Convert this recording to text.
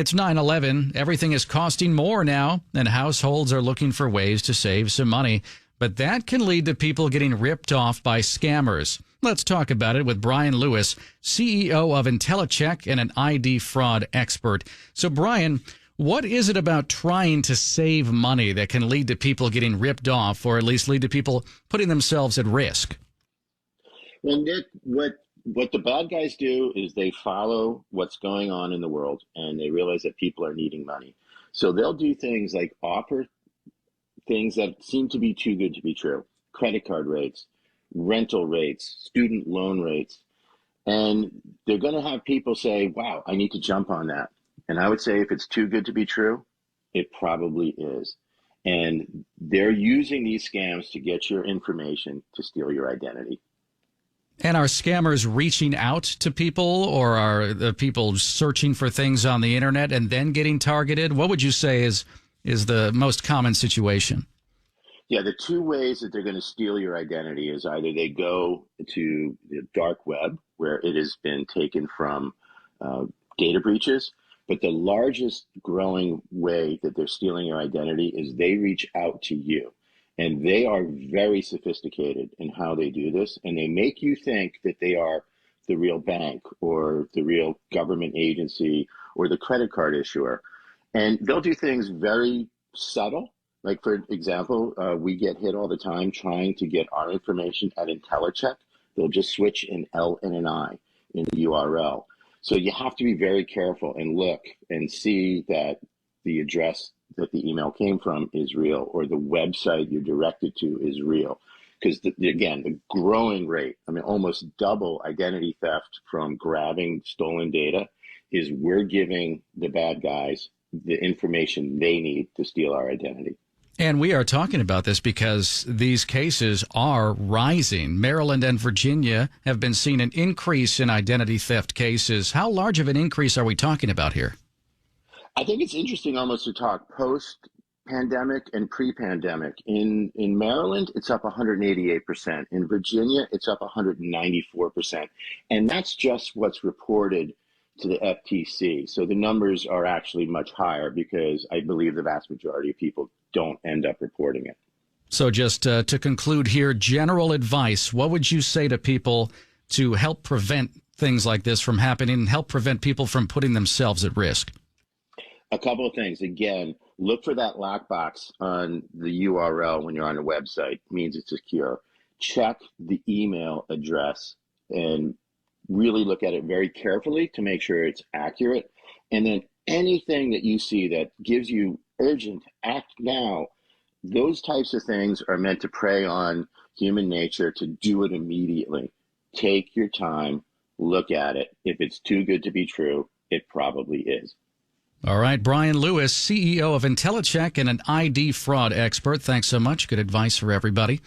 It's 9/11. Everything is costing more now, and households are looking for ways to save some money. But that can lead to people getting ripped off by scammers. Let's talk about it with Bryan Lewis, CEO of Intellicheck and an ID fraud expert. So, Bryan, what is it about trying to save money that can lead to people getting ripped off, or at least lead to people putting themselves at risk? Well, Nick, what the bad guys do is they follow what's going on in the world, and they realize that people are needing money. So they'll do things like offer things that seem to be too good to be true: credit card rates, rental rates, student loan rates. And they're going to have people say, wow, I need to jump on that. And I would say if it's too good to be true, it probably is. And they're using these scams to get your information to steal your identity. And are scammers reaching out to people, or are the people searching for things on the internet and then getting targeted? What would you say is the most common situation? Yeah, the two ways that they're going to steal your identity is either they go to the dark web, where it has been taken from data breaches, but the largest growing way that they're stealing your identity is they reach out to you. And they are very sophisticated in how they do this, and they make you think that they are the real bank or the real government agency or the credit card issuer. And they'll do things very subtle. Like, for example, we get hit all the time trying to get our information at Intellicheck. They'll just switch an L and an I in the URL. So you have to be very careful and look and see that the address that the email came from is real, or the website you're directed to is real. Because, again, the growing rate, almost double identity theft from grabbing stolen data, is we're giving the bad guys the information they need to steal our identity. And we are talking about this because these cases are rising. Maryland and Virginia have been seeing an increase in identity theft cases. How large of an increase are we talking about here? I think it's interesting almost to talk post-pandemic and pre-pandemic. In Maryland, it's up 188%. In Virginia, it's up 194%. And that's just what's reported to the FTC. So the numbers are actually much higher because I believe the vast majority of people don't end up reporting it. So just to conclude here, general advice, what would you say to people to help prevent things like this from happening and help prevent people from putting themselves at risk? A couple of things. Again, look for that lockbox on the URL when you're on a website. It means it's secure. Check the email address and really look at it very carefully to make sure it's accurate. And then anything that you see that gives you urgent, act now, those types of things are meant to prey on human nature to do it immediately. Take your time, look at it. If it's too good to be true, it probably is. All right, Bryan Lewis, CEO of Intellicheck and an ID fraud expert. Thanks so much. Good advice for everybody.